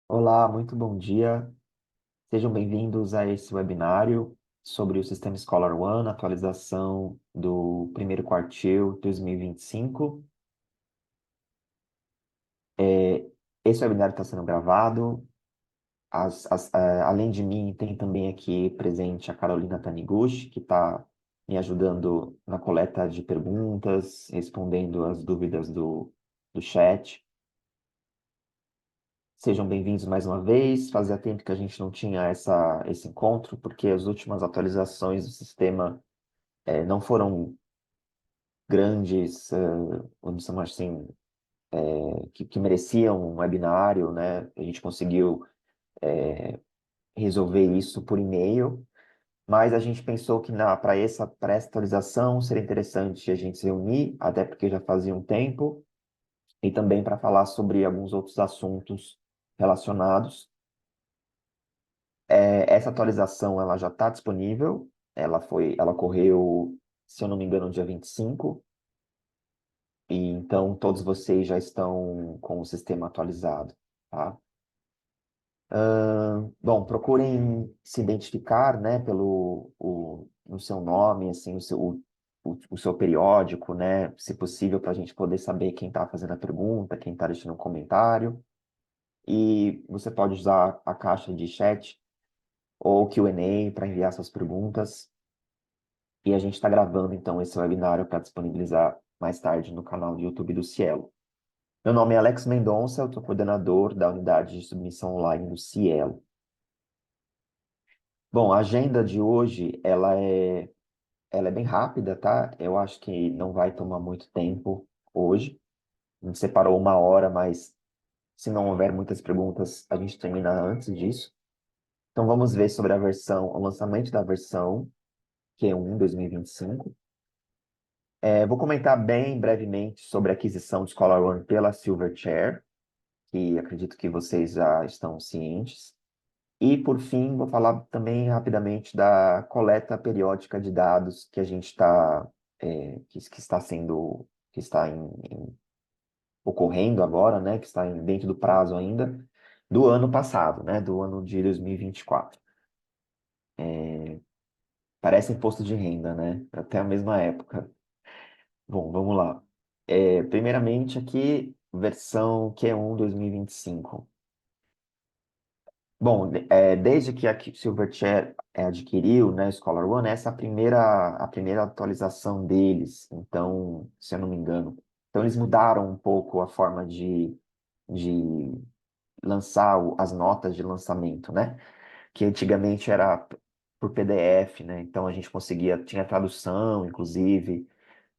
Olá, muito bom dia. Sejam bem-vindos a esse webinário sobre o Sistema Scholar One, atualização do primeiro quartil 2025. É, Esse webinário está sendo gravado. Além de mim, tem também aqui presente a Carolina Taniguchi, que está me ajudando na coleta de perguntas, respondendo as dúvidas do chat. Sejam bem-vindos mais uma vez. Fazia tempo que a gente não tinha esse encontro, porque as últimas atualizações do sistema não foram grandes, vamos chamar assim, que mereciam um webinário, né? A gente conseguiu resolver isso por e-mail, mas a gente pensou que para essa atualização seria interessante a gente se reunir, até porque já fazia um tempo, e também para falar sobre alguns outros assuntos relacionados. Essa atualização ela já está disponível. Ela correu, se eu não me engano, dia 25. E então todos vocês já estão com o sistema atualizado, tá? Bom, procurem se identificar, né, no seu nome, assim, o seu periódico, né, se possível, para a gente poder saber quem está fazendo a pergunta, quem está deixando um comentário. E você pode usar a caixa de chat ou Q&A para enviar suas perguntas. E a gente está gravando, então, esse webinário para disponibilizar mais tarde no canal do YouTube do Cielo. Meu nome é Alex Mendonça, eu sou coordenador da unidade de submissão online do Cielo. Bom, a agenda de hoje, ela é bem rápida, tá? Eu acho que não vai tomar muito tempo hoje. A gente separou uma hora, mas se não houver muitas perguntas, a gente termina antes disso. Então, vamos ver sobre o lançamento da versão Q1 2025. Vou comentar bem brevemente sobre a aquisição de Scholar One pela Silverchair, que acredito que vocês já estão cientes. E, por fim, vou falar também rapidamente da coleta periódica de dados que a gente está, que está sendo, que está ocorrendo agora, né, que está dentro do prazo ainda, do ano passado, né, do ano de 2024. Parece imposto de renda, né, até a mesma época. Bom, vamos lá. Primeiramente aqui, versão Q1 2025. Bom, desde que a Silverchair adquiriu, né, Scholar One, essa é a primeira atualização deles, então, se eu não me engano. Então, eles mudaram um pouco a forma de lançar as notas de lançamento, né? Que antigamente era por PDF, né? Então, a gente tinha tradução, inclusive.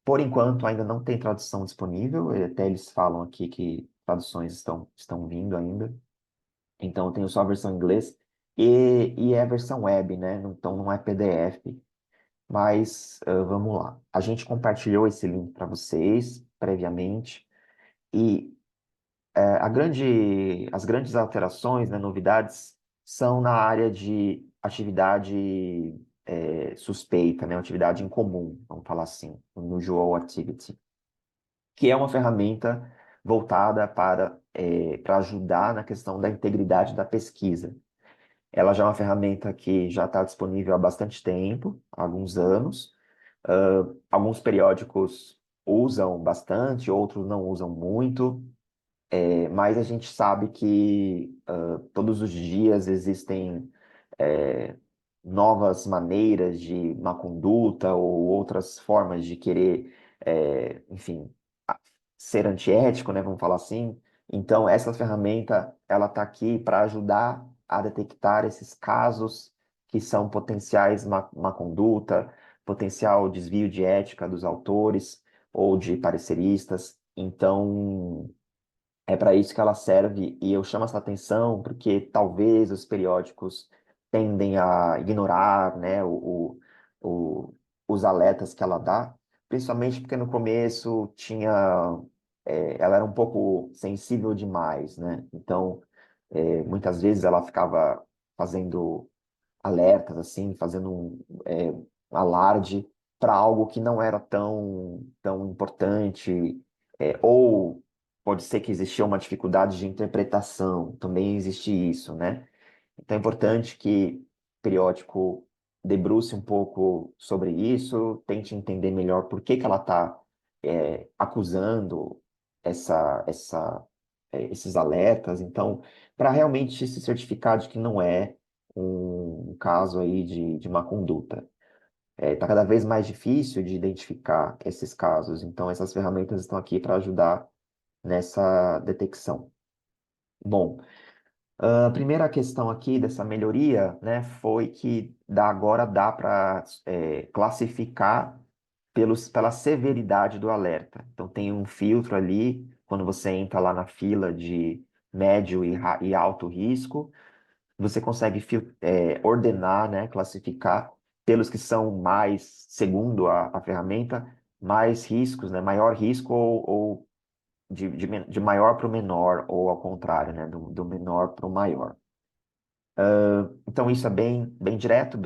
Por enquanto, ainda não tem tradução disponível, até eles falam aqui que traduções estão vindo ainda. Então, eu tenho só a versão em inglês e é a versão web, né? Então, não é PDF. Mas vamos lá. A gente compartilhou esse link para vocês previamente. E as grandes alterações, né, novidades, são na área de atividade suspeita, né? Atividade em comum, vamos falar assim, unusual activity, que é uma ferramenta voltada para ajudar na questão da integridade da pesquisa. Ela já é uma ferramenta que já está disponível há bastante tempo, há alguns anos. Alguns periódicos usam bastante, outros não usam muito, mas a gente sabe que todos os dias existem é, novas maneiras de má conduta ou outras formas de querer, enfim, ser antiético, né, vamos falar assim. Então, essa ferramenta, ela está aqui para ajudar a detectar esses casos que são potenciais má conduta, potencial desvio de ética dos autores ou de pareceristas. Então, é para isso que ela serve, e eu chamo essa atenção porque talvez os periódicos tendem a ignorar, né, os alertas que ela dá, principalmente porque no começo ela era um pouco sensível demais, né? Então, muitas vezes ela ficava fazendo alertas, assim, fazendo um alarde para algo que não era tão importante, ou pode ser que existia uma dificuldade de interpretação, também existe isso, né? Então é importante que o periódico debruce um pouco sobre isso, tente entender melhor por que que ela está acusando esses alertas. Então, para realmente se certificar de que não é um caso aí de má conduta. Está cada vez mais difícil de identificar esses casos, então essas ferramentas estão aqui para ajudar nessa detecção. Bom, a primeira questão aqui dessa melhoria, né, foi que agora dá para classificar pela severidade do alerta. Então tem um filtro ali, quando você entra lá na fila de médio e alto risco, você consegue ordenar, né, classificar pelos que são mais, segundo a ferramenta, mais riscos, né, maior risco ou de maior para o menor, ou ao contrário, né, do menor para o maior. Então isso é bem direto,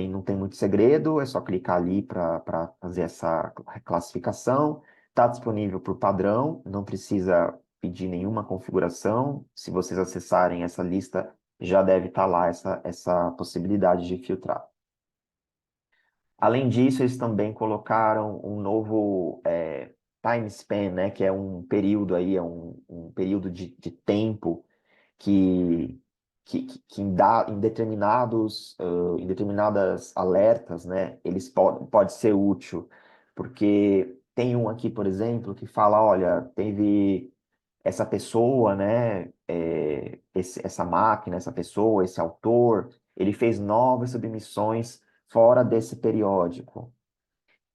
não tem muito segredo, é só clicar ali para fazer essa classificação. Está disponível por padrão, não precisa pedir nenhuma configuração. Se vocês acessarem essa lista, já deve estar lá essa possibilidade de filtrar. Além disso, eles também colocaram um novo time span, né, que é um período aí, um período de tempo que, que em em determinadas alertas, né, eles pode ser útil, porque tem um aqui, por exemplo, que fala, olha, teve essa pessoa, né, essa máquina, essa pessoa, esse autor, ele fez novas submissões fora desse periódico.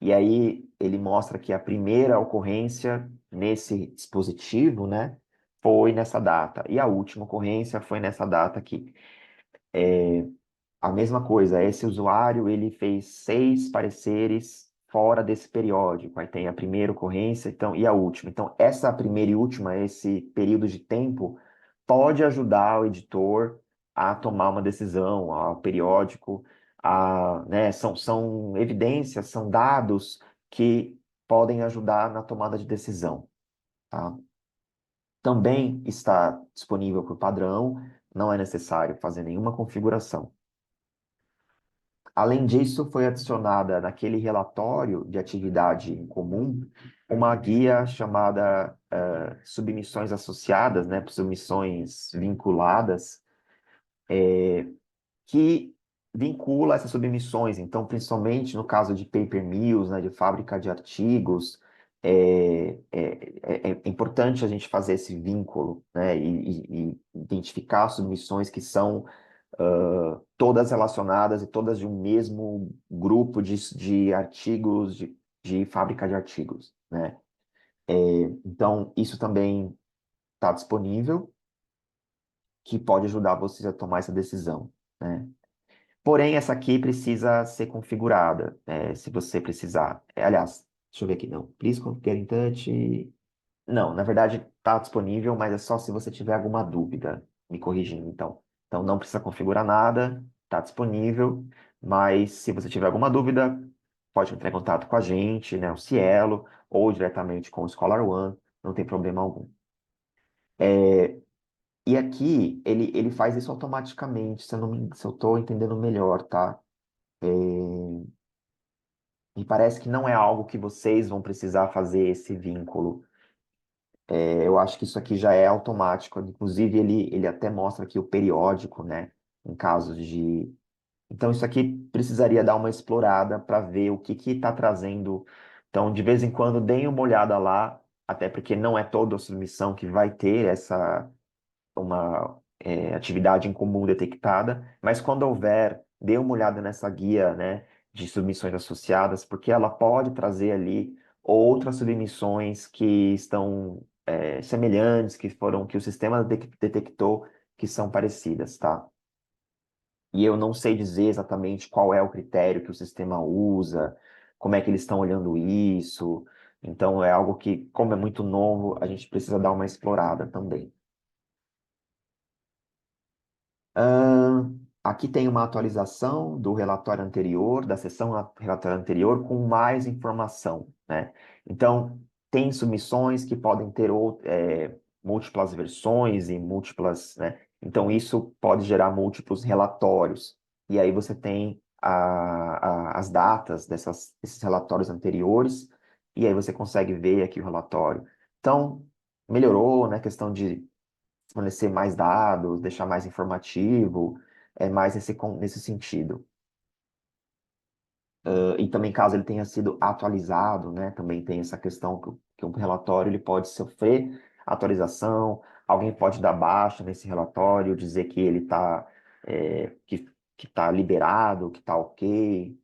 E aí ele mostra que a primeira ocorrência nesse dispositivo, né, foi nessa data. E a última ocorrência foi nessa data aqui. A mesma coisa, esse usuário, ele fez 6 pareceres fora desse periódico. Aí tem a primeira ocorrência, então, e a última. Então, essa primeira e última, esse período de tempo, pode ajudar o editor a tomar uma decisão, ao periódico, né, são evidências, são dados que podem ajudar na tomada de decisão, tá? Também está disponível por padrão, não é necessário fazer nenhuma configuração. Além disso, foi adicionada naquele relatório de atividade em comum uma guia chamada submissões associadas, né, submissões vinculadas, que vincula essas submissões. Então, principalmente no caso de paper mills, né, de fábrica de artigos, é importante a gente fazer esse vínculo, né, e identificar submissões que são todas relacionadas e todas de um mesmo grupo de artigos, de fábrica de artigos, né? Então, isso também está disponível, que pode ajudar vocês a tomar essa decisão, né? Porém, essa aqui precisa ser configurada, se você precisar. Aliás, deixa eu ver aqui, não. Please configure in touch. Não, na verdade está disponível, mas é só se você tiver alguma dúvida, me corrigindo, então. Então não precisa configurar nada, está disponível, mas se você tiver alguma dúvida, pode entrar em contato com a gente, né, o Cielo, ou diretamente com o Scholar One, não tem problema algum. E aqui ele faz isso automaticamente, se eu estou entendendo melhor, tá? É, Me parece que não é algo que vocês vão precisar fazer esse vínculo. Eu acho que isso aqui já é automático. Inclusive, ele até mostra aqui o periódico, né? Em casos de. Então, isso aqui precisaria dar uma explorada para ver o que está trazendo. Então, de vez em quando, deem uma olhada lá, até porque não é toda a submissão que vai ter uma atividade em comum detectada, mas quando houver, dê uma olhada nessa guia, né, de submissões associadas, porque ela pode trazer ali outras submissões que estão semelhantes, que o sistema detectou que são parecidas, tá? E eu não sei dizer exatamente qual é o critério que o sistema usa, como é que eles estão olhando isso. Então é algo que, como é muito novo, a gente precisa dar uma explorada também. Aqui tem uma atualização do relatório anterior, da sessão relatório anterior, com mais informação, né? Então, tem submissões que podem ter múltiplas versões e múltiplas, né? Então, isso pode gerar múltiplos relatórios. E aí você tem as datas desses relatórios anteriores, e aí você consegue ver aqui o relatório. Então, melhorou, né? Questão de fornecer mais dados, deixar mais informativo, mais nesse sentido. E também caso ele tenha sido atualizado, né, também tem essa questão que um relatório ele pode sofrer atualização, alguém pode dar baixa nesse relatório, dizer que ele está que tá liberado, que está ok.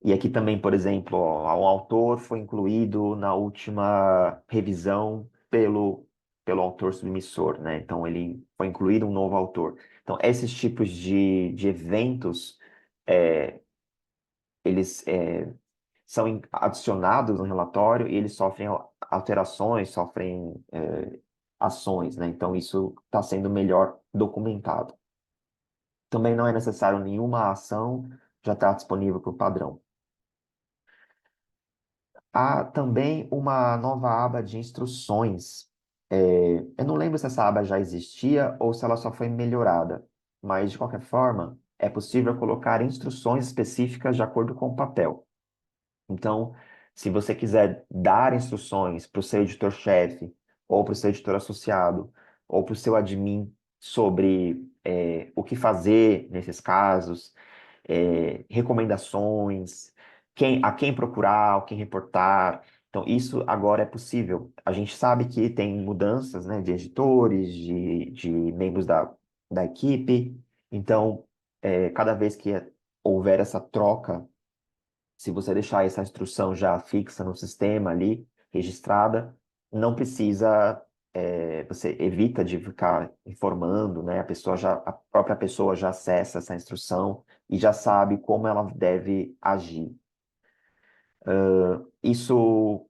E aqui também, por exemplo, ó, um autor foi incluído na última revisão pelo autor submissor, né? Então ele foi incluído um novo autor. Então esses tipos de eventos é, eles são adicionados no relatório e eles sofrem alterações, sofrem ações, né? Então isso está sendo melhor documentado. Também não é necessário nenhuma ação, já está disponível para o padrão. Há também uma nova aba de instruções. Eu não lembro se essa aba já existia ou se ela só foi melhorada, mas de qualquer forma, é possível colocar instruções específicas de acordo com o papel. Então, se você quiser dar instruções para o seu editor-chefe, ou para o seu editor associado, ou para o seu admin sobre o que fazer nesses casos, recomendações, a quem procurar, a quem reportar. Então, isso agora é possível. A gente sabe que tem mudanças, né, de editores, de membros da equipe. Então, cada vez que houver essa troca, se você deixar essa instrução já fixa no sistema ali, registrada, não precisa, você evita de ficar informando, né? A própria pessoa já acessa essa instrução e já sabe como ela deve agir. Isso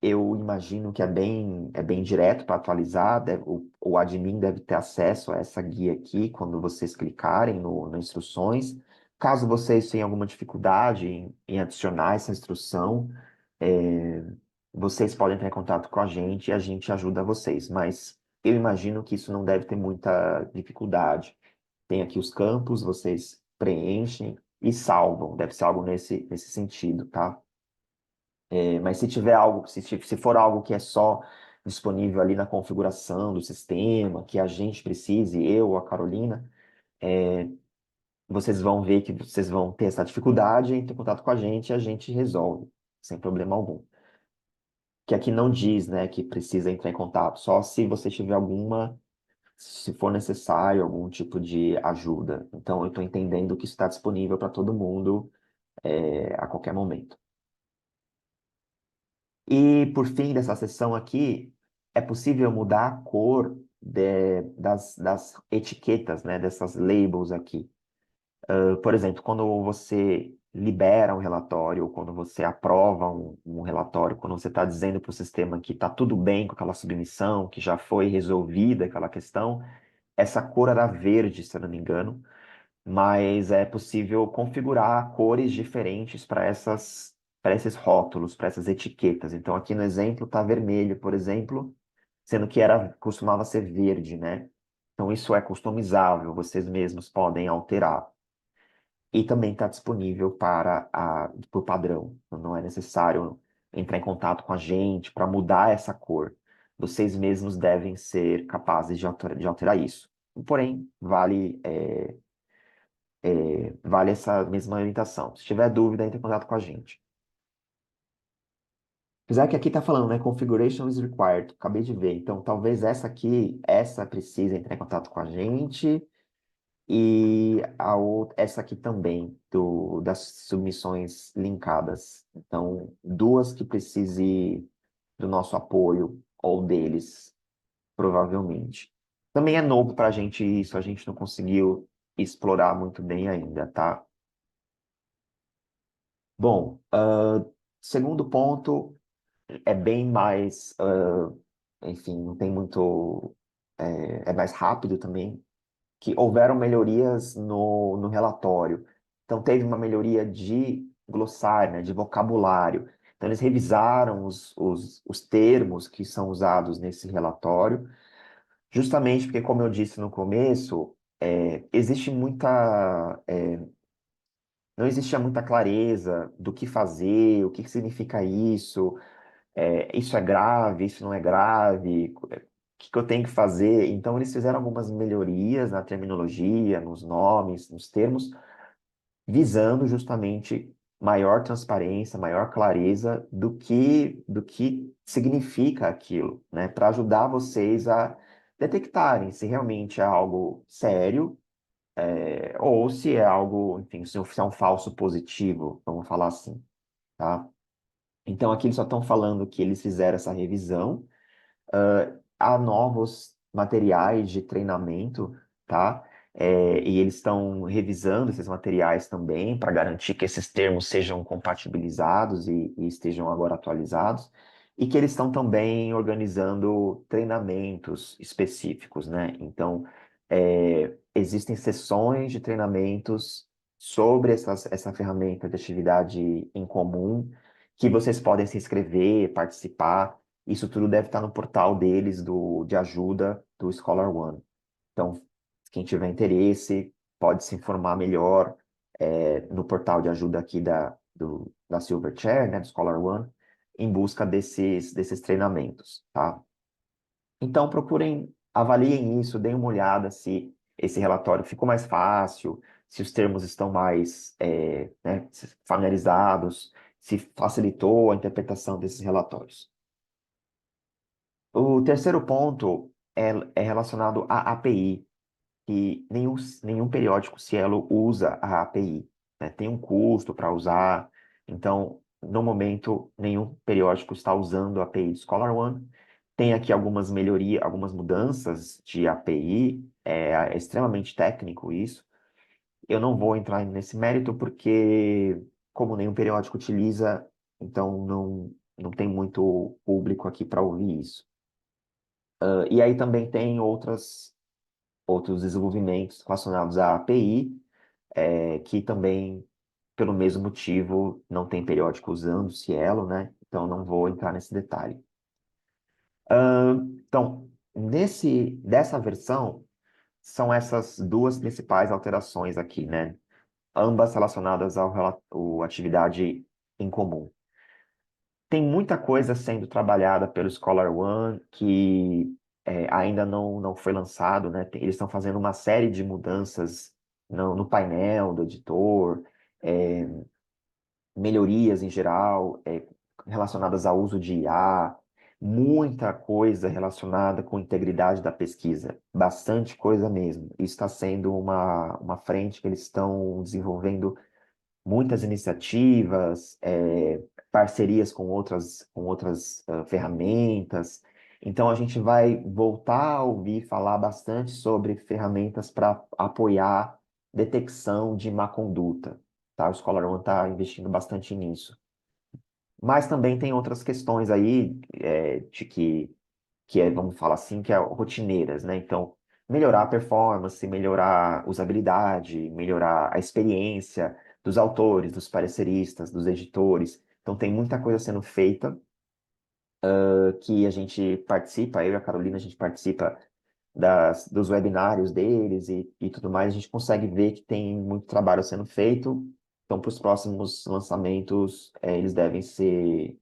eu imagino que é bem direto para atualizar. O admin deve ter acesso a essa guia aqui quando vocês clicarem nas instruções. Caso vocês tenham alguma dificuldade em adicionar essa instrução, é, vocês podem entrar em contato com a gente e a gente ajuda vocês. Mas eu imagino que isso não deve ter muita dificuldade. Tem aqui os campos, vocês preenchem e salvam. Deve ser algo nesse sentido, tá? Mas se tiver algo, se for algo que é só disponível ali na configuração do sistema, que a gente precise, eu ou a Carolina, vocês vão ver que vocês vão ter essa dificuldade em ter contato com a gente e a gente resolve, sem problema algum. Que aqui não diz, né, que precisa entrar em contato, só se você tiver se for necessário, algum tipo de ajuda. Então, eu estou entendendo que isso está disponível para todo mundo, a qualquer momento. E por fim dessa sessão aqui, é possível mudar a cor das etiquetas, né, dessas labels aqui. Por exemplo, quando você libera um relatório, ou quando você aprova um relatório, quando você está dizendo para o sistema que está tudo bem com aquela submissão, que já foi resolvida aquela questão, essa cor era verde, se eu não me engano, mas é possível configurar cores diferentes para esses rótulos, para essas etiquetas. Então, aqui no exemplo está vermelho, por exemplo, sendo que costumava ser verde, né? Então, isso é customizável, vocês mesmos podem alterar. E também está disponível por padrão. Então, não é necessário entrar em contato com a gente para mudar essa cor. Vocês mesmos devem ser capazes de alterar isso. Porém, vale essa mesma orientação. Se tiver dúvida, entre em contato com a gente. Apesar que aqui está falando, né? Configuration is required. Acabei de ver. Então, talvez essa precise entrar em contato com a gente. E essa aqui também, das submissões linkadas. Então, duas que precise do nosso apoio, ou deles, provavelmente. Também é novo para a gente isso, a gente não conseguiu explorar muito bem ainda, tá? Bom, segundo ponto é bem mais, enfim, não tem muito, é mais rápido também, que houveram melhorias no relatório. Então, teve uma melhoria glossário, né, de vocabulário. Então, eles revisaram os termos que são usados nesse relatório, justamente porque, como eu disse no começo, existe não existia muita clareza do que fazer, o que significa isso, isso é grave, isso não é grave, o que eu tenho que fazer? Então, eles fizeram algumas melhorias na terminologia, nos nomes, nos termos, visando justamente maior transparência, maior clareza do que significa aquilo, né? Para ajudar vocês a detectarem se realmente é algo sério, ou se é algo, enfim, se é um falso positivo, vamos falar assim, tá? Então, aqui eles só estão falando que eles fizeram essa revisão. Há novos materiais de treinamento, tá? E eles estão revisando esses materiais também para garantir que esses termos sejam compatibilizados e estejam agora atualizados, e que eles estão também organizando treinamentos específicos, né? Então, existem sessões de treinamentos sobre essa ferramenta de atividade em comum, que vocês podem se inscrever, participar. Isso tudo deve estar no portal deles de ajuda do Scholar One. Então, quem tiver interesse pode se informar melhor no portal de ajuda aqui da Silverchair, né, do Scholar One, em busca desses treinamentos, tá? Então, procurem, avaliem isso, deem uma olhada se esse relatório ficou mais fácil, se os termos estão mais né, familiarizados, se facilitou a interpretação desses relatórios. O terceiro ponto é relacionado à API, que nenhum periódico Cielo usa a API, né? Tem um custo para usar, então, no momento, nenhum periódico está usando a API do ScholarOne. Tem aqui algumas melhorias, algumas mudanças de API, é extremamente técnico isso. Eu não vou entrar nesse mérito porque, como nenhum periódico utiliza, então não tem muito público aqui para ouvir isso. E aí também tem outros desenvolvimentos relacionados à API, que também, pelo mesmo motivo, não tem periódico usando Cielo, né? Então não vou entrar nesse detalhe. Então, dessa versão, são essas duas principais alterações aqui, né? Ambas relacionadas ao atividade em comum. Tem muita coisa sendo trabalhada pelo Scholar One que ainda não foi lançado, né? Eles estão fazendo uma série de mudanças no painel do editor, é, melhorias em geral, relacionadas ao uso de IA, muita coisa relacionada com integridade da pesquisa, bastante coisa mesmo. Isso está sendo uma frente que eles estão desenvolvendo muitas iniciativas, parcerias com outras ferramentas. Então, a gente vai voltar a ouvir falar bastante sobre ferramentas para apoiar detecção de má conduta. Tá? O Scholar One está investindo bastante nisso. Mas também tem outras questões aí vamos falar assim, que é rotineiras, né? Então, melhorar a performance, melhorar a usabilidade, melhorar a experiência dos autores, dos pareceristas, dos editores. Então, tem muita coisa sendo feita, que a gente participa, eu e a Carolina, a gente participa dos webinários deles e tudo mais, a gente consegue ver que tem muito trabalho sendo feito. Então, para os próximos lançamentos, eles devem ser.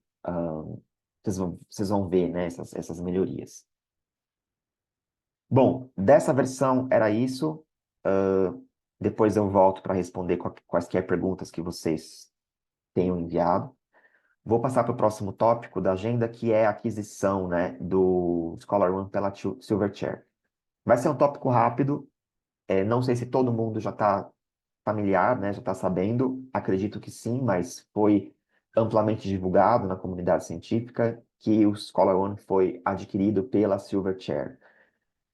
Vocês vão ver, né, essas melhorias. Bom, dessa versão era isso. Ah, Depois eu volto para responder quaisquer perguntas que vocês tenham enviado. Vou passar para o próximo tópico da agenda, que é a aquisição, né, do Scholar One pela Silverchair. Vai ser um tópico rápido. Não sei se todo mundo já está familiar, né, já está sabendo. Acredito que sim, mas foi amplamente divulgado na comunidade científica que o Scholar One foi adquirido pela Silverchair,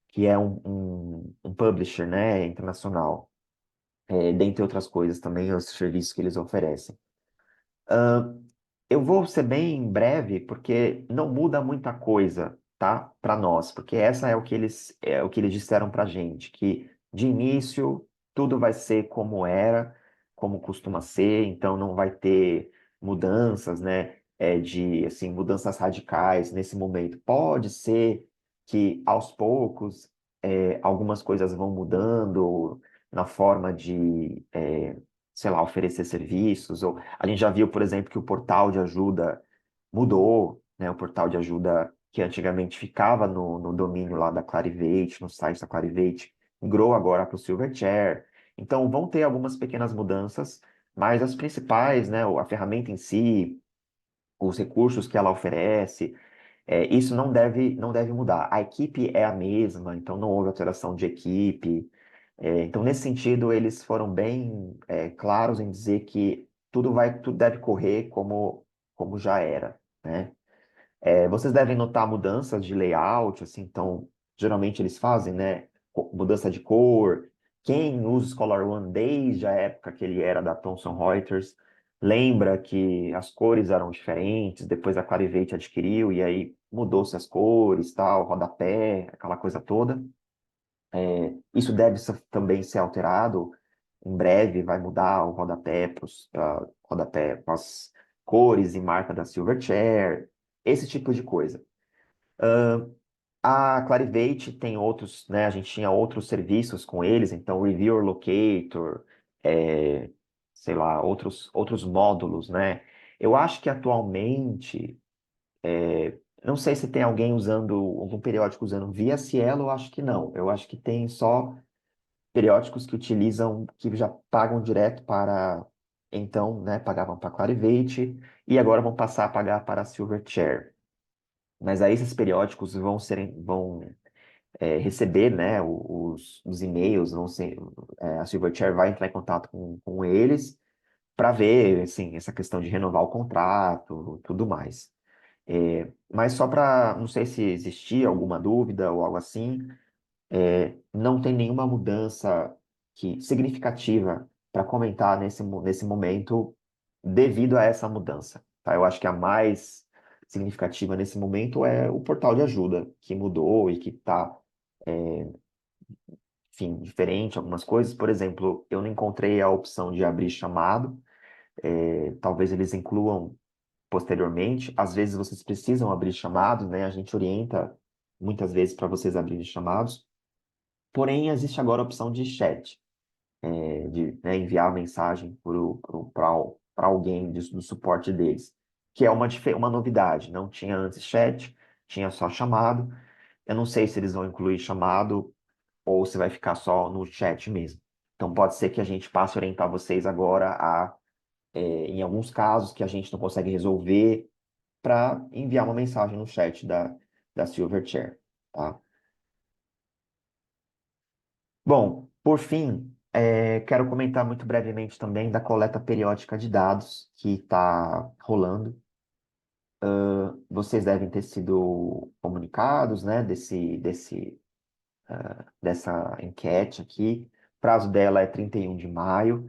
que é um publisher, né, internacional, dentre outras coisas também, os serviços que eles oferecem. Eu vou ser bem breve, porque não muda muita coisa, tá, para nós, porque essa é o que eles disseram para gente, que de início tudo vai ser como era. como costuma ser, então não vai ter mudanças, né, de assim, mudanças radicais nesse momento. Pode ser que aos poucos algumas coisas vão mudando na forma de, sei lá, oferecer serviços. Ou a gente já viu, por exemplo, que o portal de ajuda mudou, né? O portal de ajuda que antigamente ficava no domínio lá da Clarivate, no site da Clarivate, migrou agora para o Silverchair. Então, vão ter algumas pequenas mudanças, mas as principais, né, a ferramenta em si, os recursos que ela oferece, isso não deve mudar. A equipe é a mesma, então não houve alteração de equipe. Então, nesse sentido, eles foram bem, claros em dizer que tudo deve correr como já era, né? Vocês devem notar mudanças de layout, assim, então, geralmente eles fazem, né? Mudança de cor. Quem usa o ScholarOne desde a época que ele era da Thomson Reuters, lembra que as cores eram diferentes, depois a Clarivate adquiriu, e aí mudou-se as cores, tal, rodapé, aquela coisa toda. Isso deve também ser alterado. Em breve vai mudar o rodapé rodapé com as cores e marca da Silverchair, esse tipo de coisa. A Clarivate tem outros, né? A gente tinha outros serviços com eles, então Reviewer Locator, é, sei lá, outros módulos, né? Eu acho que atualmente, não sei se tem alguém usando, algum periódico usando via Cielo, eu acho que não. Eu acho que tem só periódicos que utilizam, que já pagam direto para, então, né? Pagavam para Clarivate e agora vão passar a pagar para a Silverchair. Mas aí esses periódicos vão receber, né, os e-mails, a Silverchair vai entrar em contato com eles para ver, assim, essa questão de renovar o contrato, tudo mais. Mas só para, não sei se existia alguma dúvida ou algo assim, não tem nenhuma mudança significativa para comentar nesse momento devido a essa mudança, tá? Eu acho que a mais significativa nesse momento é o portal de ajuda, que mudou e que está, enfim, diferente algumas coisas. Por exemplo, eu não encontrei a opção de abrir chamado, talvez eles incluam posteriormente. Às vezes vocês precisam abrir chamados, né? A gente orienta muitas vezes para vocês abrirem chamados. Porém, existe agora a opção de chat, de, né, enviar mensagem para alguém do suporte deles, que é uma novidade. Não tinha antes chat, tinha só chamado. Eu não sei se eles vão incluir chamado ou se vai ficar só no chat mesmo. Então, pode ser que a gente passe a orientar vocês agora em alguns casos que a gente não consegue resolver, para enviar uma mensagem no chat da Silverchair, tá? Bom, por fim, quero comentar muito brevemente também da coleta periódica de dados que está rolando. Vocês devem ter sido comunicados, né, dessa enquete aqui. O prazo dela é 31 de maio.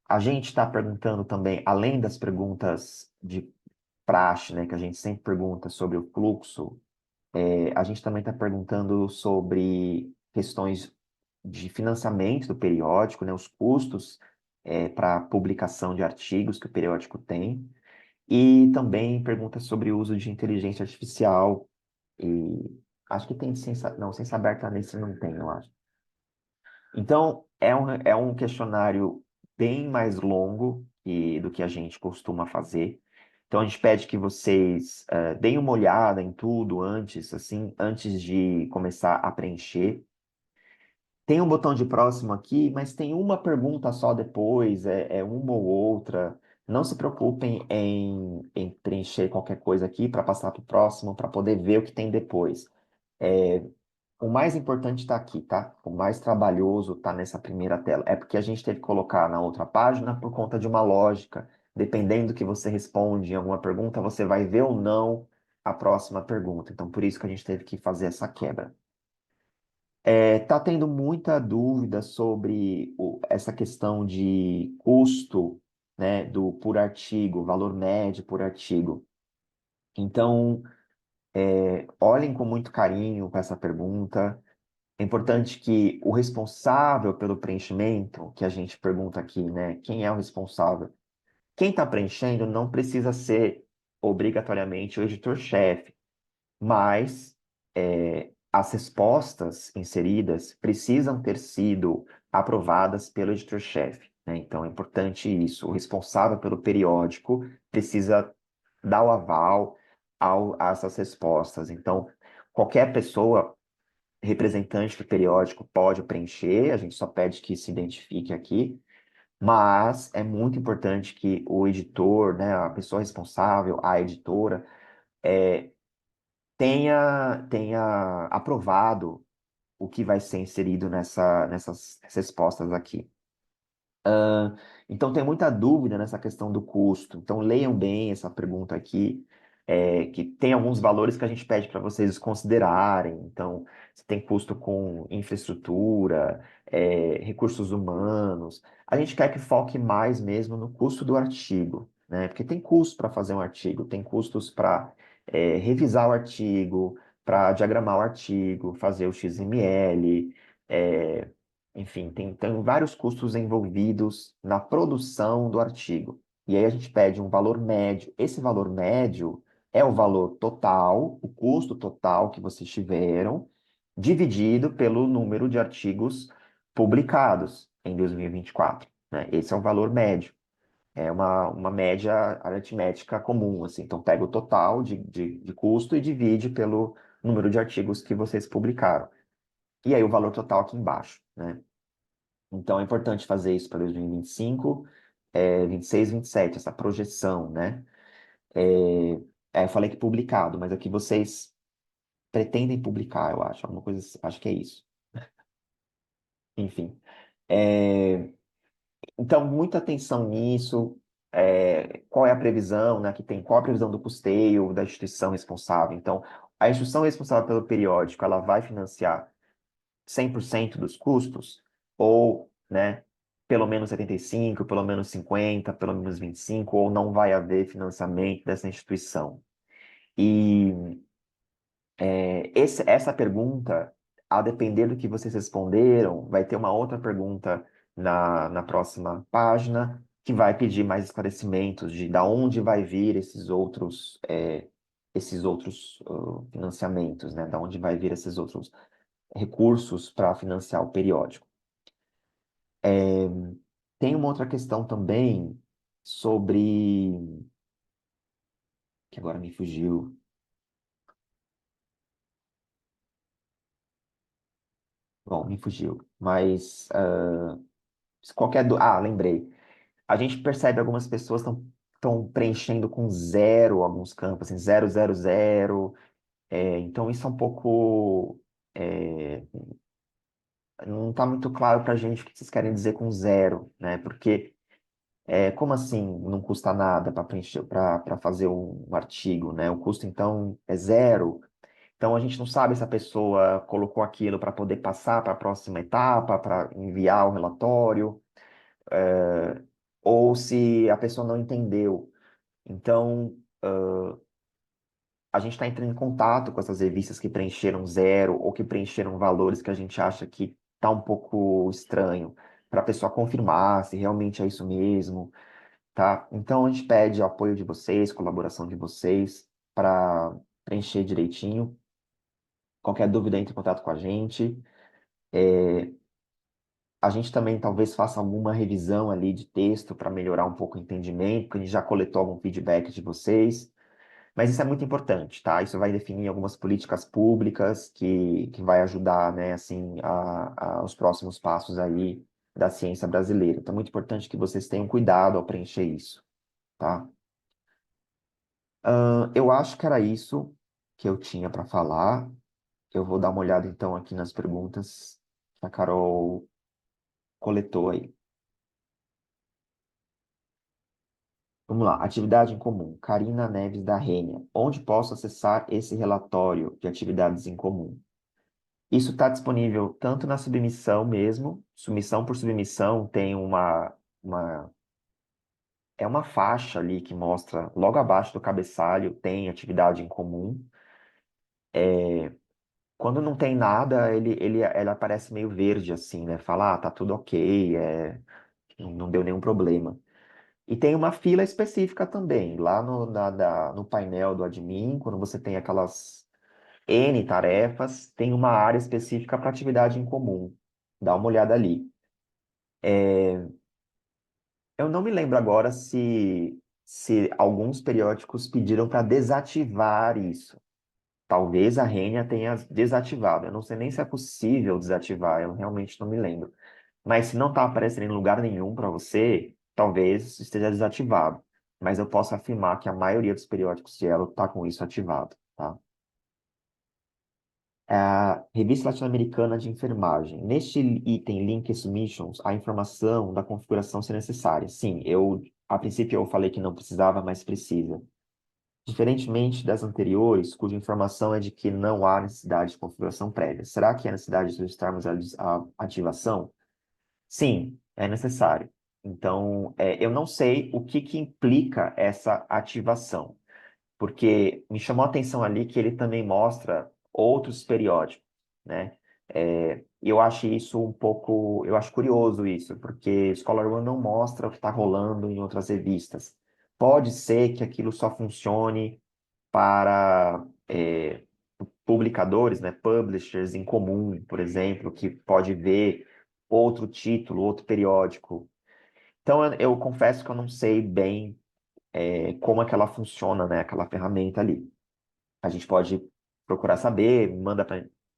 A gente está perguntando também, além das perguntas de praxe, né, que a gente sempre pergunta sobre o fluxo, a gente também está perguntando sobre questões de financiamento do periódico, né, os custos para publicação de artigos que o periódico tem, e também perguntas sobre o uso de inteligência artificial. E acho que tem ciência, não, ciência aberta nesse não tem, eu acho. Então, é um questionário bem mais longo do que a gente costuma fazer. Então, a gente pede que vocês deem uma olhada em tudo antes, assim, antes de começar a preencher. Tem um botão de próximo aqui, mas tem uma pergunta só depois, é uma ou outra. Não se preocupem em preencher qualquer coisa aqui para passar para o próximo, para poder ver o que tem depois. É, o mais importante está aqui, tá? O mais trabalhoso está nessa primeira tela. É porque a gente teve que colocar na outra página por conta de uma lógica. Dependendo do que você responde em alguma pergunta, você vai ver ou não a próxima pergunta. Então, por isso que a gente teve que fazer essa quebra. Tá tendo muita dúvida sobre essa questão de custo, né, do por artigo, valor médio por artigo. Então, olhem com muito carinho para essa pergunta. É importante que o responsável pelo preenchimento, que a gente pergunta aqui, né? Quem é o responsável? Quem está preenchendo não precisa ser obrigatoriamente o editor-chefe, mas as respostas inseridas precisam ter sido aprovadas pelo editor-chefe, né? Então é importante isso. O responsável pelo periódico precisa dar o aval a essas respostas. Então, qualquer pessoa representante do periódico pode preencher, a gente só pede que se identifique aqui, mas é muito importante que o editor, né, a pessoa responsável, a editora, tenha aprovado o que vai ser inserido nessas respostas aqui. Então, tem muita dúvida nessa questão do custo. Então, leiam bem essa pergunta aqui, que tem alguns valores que a gente pede para vocês considerarem. Então, se tem custo com infraestrutura, recursos humanos. A gente quer que foque mais mesmo no custo do artigo, né? Porque tem custo para fazer um artigo, tem custos para revisar o artigo, para diagramar o artigo, fazer o XML. Enfim, tem vários custos envolvidos na produção do artigo. E aí a gente pede um valor médio. Esse valor médio é o valor total, o custo total que vocês tiveram, dividido pelo número de artigos publicados em 2024, né? Esse é o valor médio. É uma média aritmética comum, assim. Então, pega o total de custo e divide pelo número de artigos que vocês publicaram. E aí o valor total aqui embaixo, né? Então, é importante fazer isso para 2025, 26, 27, essa projeção, né? Eu falei que publicado, mas aqui vocês pretendem publicar, eu acho, alguma coisa, acho que é isso. Enfim. É, então, muita atenção nisso. Qual é a previsão, né? Que tem qual a previsão do custeio da instituição responsável? Então, a instituição responsável pelo periódico, ela vai financiar 100% dos custos, ou, né, pelo menos 75, pelo menos 50, pelo menos 25, ou não vai haver financiamento dessa instituição. E essa pergunta, a depender do que vocês responderam, vai ter uma outra pergunta na próxima página, que vai pedir mais esclarecimentos de da onde vai vir esses outros financiamentos, né? Da onde vai vir esses outros recursos para financiar o periódico. Tem uma outra questão também sobre, que agora me fugiu. Bom, me fugiu. Mas qualquer lembrei. A gente percebe algumas pessoas estão preenchendo com zero alguns campos, assim, zero, zero, zero. Então isso é um pouco é, não está muito claro para a gente o que vocês querem dizer com zero, né? Porque como assim não custa nada para preencher, para fazer um artigo, né? O custo então é zero. Então a gente não sabe se a pessoa colocou aquilo para poder passar para a próxima etapa, para enviar o relatório, ou se a pessoa não entendeu. Então a gente está entrando em contato com essas revistas que preencheram zero ou que preencheram valores que a gente acha que está um pouco estranho, para a pessoa confirmar se realmente é isso mesmo, tá? Então a gente pede o apoio de vocês, colaboração de vocês para preencher direitinho. Qualquer dúvida, entre em contato com a gente. A gente também talvez faça alguma revisão ali de texto para melhorar um pouco o entendimento, porque a gente já coletou algum feedback de vocês. Mas isso é muito importante, tá? Isso vai definir algumas políticas públicas que vai ajudar, né, assim, os próximos passos aí da ciência brasileira. Então, é muito importante que vocês tenham cuidado ao preencher isso, tá? Eu acho que era isso que eu tinha para falar. Eu vou dar uma olhada, então, aqui nas perguntas que a Carol coletou aí. Vamos lá, atividade em comum. Karina Neves da Rênia. Onde posso acessar esse relatório de atividades em comum? Isso está disponível tanto na submissão mesmo, submissão por submissão, tem uma faixa ali que mostra, logo abaixo do cabeçalho, tem atividade em comum. Quando não tem nada, ela aparece meio verde, assim, né? Fala, ah, tá tudo ok, não deu nenhum problema. E tem uma fila específica também, lá no painel do admin, quando você tem aquelas N tarefas, tem uma área específica para atividade em comum. Dá uma olhada ali. Eu não me lembro agora se alguns periódicos pediram para desativar isso. Talvez a Rênia tenha desativado. Eu não sei nem se é possível desativar, eu realmente não me lembro. Mas se não está aparecendo em lugar nenhum para você, talvez esteja desativado. Mas eu posso afirmar que a maioria dos periódicos de Elo está com isso ativado, tá? É a Revista Latino-Americana de Enfermagem. Neste item Link Submissions, a informação da configuração se necessária. Sim, a princípio eu falei que não precisava, mas precisa. Diferentemente das anteriores, cuja informação é de que não há necessidade de configuração prévia. Será que é necessidade de solicitarmos a ativação? Sim, é necessário. Então, eu não sei o que que implica essa ativação, porque me chamou a atenção ali que ele também mostra outros periódicos, né? Eu acho isso um pouco, eu acho curioso isso, porque Scholar One não mostra o que está rolando em outras revistas. Pode ser que aquilo só funcione para publicadores, né, publishers em comum, por exemplo, que pode ver outro título, outro periódico. Então, eu confesso que eu não sei bem como é que ela funciona, né, aquela ferramenta ali. A gente pode procurar saber,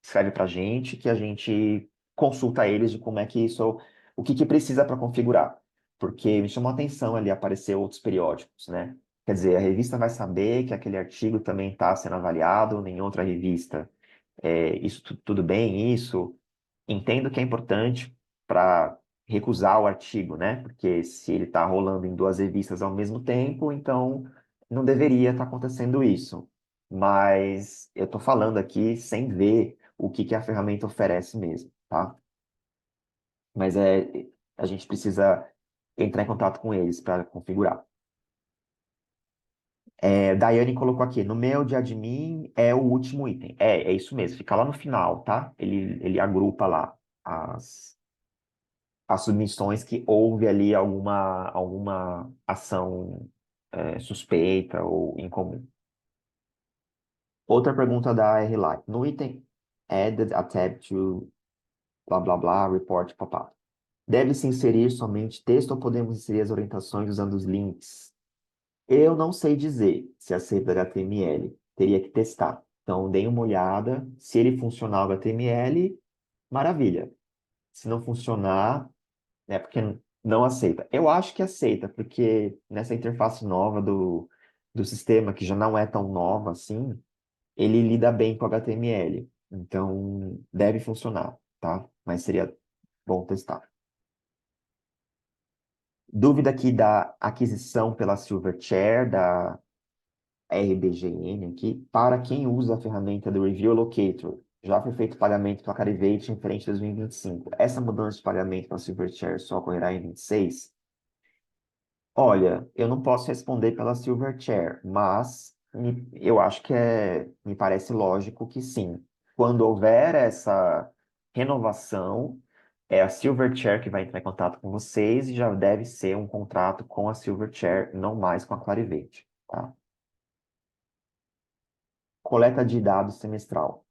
escreve para a gente, que a gente consulta eles de como é que isso, o que que precisa para configurar. Porque me chamou a atenção ali aparecer outros periódicos, né? Quer dizer, a revista vai saber que aquele artigo também está sendo avaliado em outra revista. Isso tudo bem, isso. Entendo que é importante para recusar o artigo, né? Porque se ele está rolando em duas revistas ao mesmo tempo, então não deveria estar acontecendo isso. Mas eu estou falando aqui sem ver o que que a ferramenta oferece mesmo, tá? Mas a gente precisa entrar em contato com eles para configurar. Daiane colocou aqui, no meu de admin é o último item. É isso mesmo, fica lá no final, tá? Ele agrupa lá as, as submissões que houve ali alguma ação suspeita ou incomum. Outra pergunta da R-Line. No item added a tab to blá blá blá report pop-up. Deve-se inserir somente texto ou podemos inserir as orientações usando os links? Eu não sei dizer se aceita HTML. Teria que testar. Então, dei uma olhada. Se ele funcionar o HTML, maravilha. Se não funcionar, é porque não aceita. Eu acho que aceita, porque nessa interface nova do sistema, que já não é tão nova assim, ele lida bem com HTML. Então, deve funcionar, tá? Mas seria bom testar. Dúvida aqui da aquisição pela Silverchair, da RBGN aqui, para quem usa a ferramenta do Review Locator. Já foi feito pagamento para Clarivate em frente a 2025. Essa mudança de pagamento para Silverchair só ocorrerá em 26? Olha, eu não posso responder pela Silverchair, mas eu acho que me parece lógico que sim. Quando houver essa renovação, é a Silverchair que vai entrar em contato com vocês e já deve ser um contrato com a Silverchair, não mais com a Clarivate, tá? Coleta de dados semestral.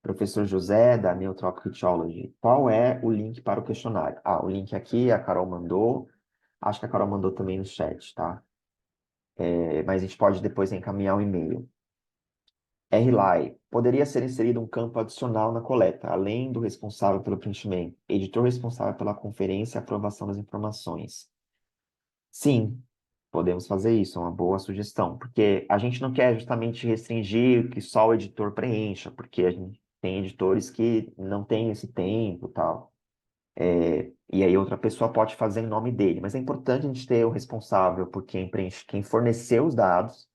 Professor José, da Neotropic Theology. Qual é o link para o questionário? Ah, o link aqui, a Carol mandou. Acho que a Carol mandou também no chat, tá? Mas a gente pode depois encaminhar o e-mail. RLAI. Poderia ser inserido um campo adicional na coleta, além do responsável pelo preenchimento, editor responsável pela conferência e aprovação das informações. Sim, podemos fazer isso, é uma boa sugestão, porque a gente não quer justamente restringir que só o editor preencha, porque a gente tem editores que não têm esse tempo e tal. E aí outra pessoa pode fazer em nome dele, mas é importante a gente ter o responsável por quem preenche, quem forneceu os dados,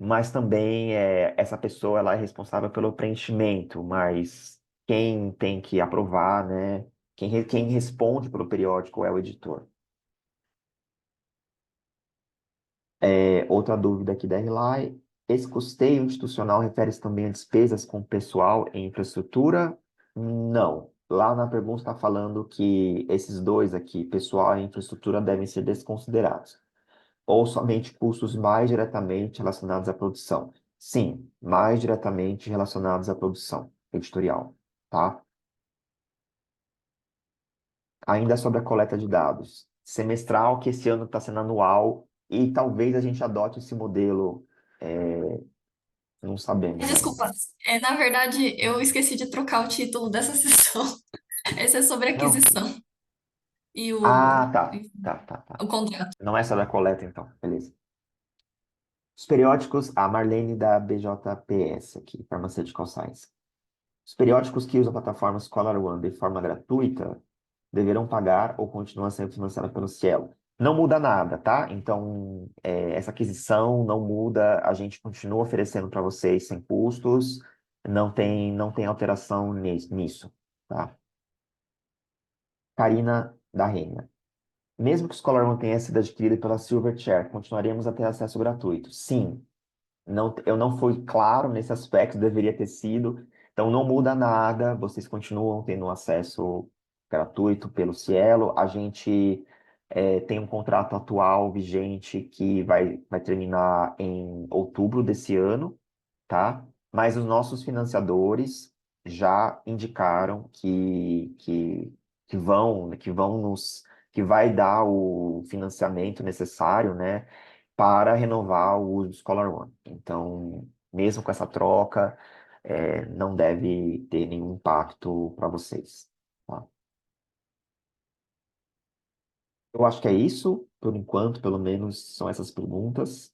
mas também essa pessoa ela é responsável pelo preenchimento, mas quem tem que aprovar, né? Quem responde pelo periódico é o editor. Outra dúvida aqui da RLAI. Esse custeio institucional refere-se também a despesas com pessoal e infraestrutura? Não. Lá na pergunta está falando que esses dois aqui, pessoal e infraestrutura, devem ser desconsiderados. Ou somente custos mais diretamente relacionados à produção? Sim, mais diretamente relacionados à produção editorial, tá? Ainda sobre a coleta de dados. Semestral, que esse ano está sendo anual, e talvez a gente adote esse modelo, não sabemos ainda. Desculpa, na verdade, eu esqueci de trocar o título dessa sessão. Esse é sobre Não. aquisição e Ah, tá, tá, tá, tá. o contrato. Não é sobre a coleta, então. Beleza. Os periódicos, a Marlene da BJPS aqui, Pharmaceutical Science. Os periódicos que usam a plataforma Scholar One de forma gratuita deverão pagar ou continuam sendo financiados pelo Cielo. Não muda nada, tá? Então, essa aquisição não muda, a gente continua oferecendo para vocês sem custos, não tem alteração nisso, tá? Karina da Renner. Mesmo que o Scholar One tenha sido adquirido pela Silverchair, continuaremos a ter acesso gratuito. Sim, não, eu não fui claro nesse aspecto, deveria ter sido. Então, não muda nada, vocês continuam tendo acesso gratuito pelo Cielo. A gente tem um contrato atual vigente que vai terminar em outubro desse ano, tá? Mas os nossos financiadores já indicaram que vai dar o financiamento necessário, né, para renovar o uso do Scholar One. Então, mesmo com essa troca, não deve ter nenhum impacto para vocês, tá? Eu acho que é isso, por enquanto, pelo menos são essas perguntas.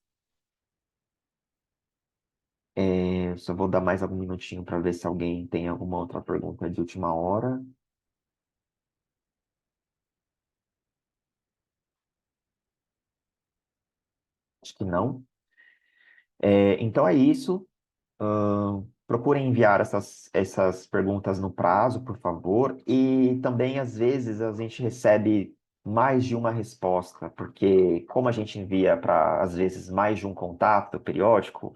Só vou dar mais algum minutinho para ver se alguém tem alguma outra pergunta de última hora. Acho que não. Então é isso. Procurem enviar essas perguntas no prazo, por favor. E também, às vezes, a gente recebe mais de uma resposta, porque como a gente envia para, às vezes, mais de um contato periódico,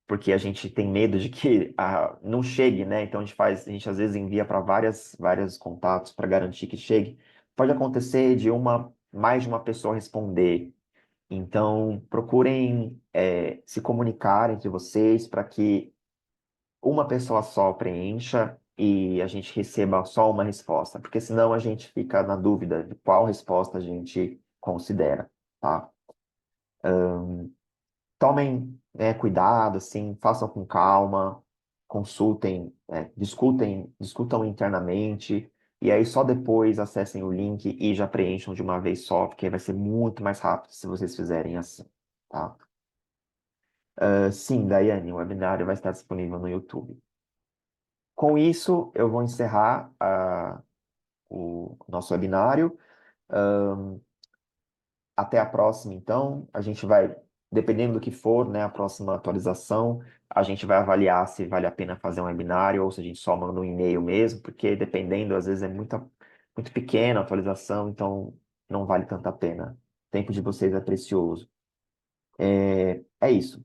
porque a gente tem medo de que não chegue, né? Então a gente às vezes envia para vários contatos para garantir que chegue. Pode acontecer de mais de uma pessoa responder. Então, procurem se comunicar entre vocês para que uma pessoa só preencha e a gente receba só uma resposta, porque senão a gente fica na dúvida de qual resposta a gente considera, tá? Tomem, cuidado, assim, façam com calma, consultem, discutam internamente, e aí só depois acessem o link e já preencham de uma vez só, porque vai ser muito mais rápido se vocês fizerem assim, tá? Sim, Daiane, o webinário vai estar disponível no YouTube. Com isso, eu vou encerrar o nosso webinário. Até a próxima, então. A gente vai, dependendo do que for, né, a próxima atualização, a gente vai avaliar se vale a pena fazer um webinário ou se a gente só manda um e-mail mesmo, porque dependendo, às vezes é muito pequena a atualização, então não vale tanta pena. O tempo de vocês é precioso. É isso.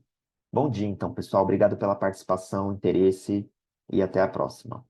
Bom dia, então, pessoal. Obrigado pela participação, interesse e até a próxima.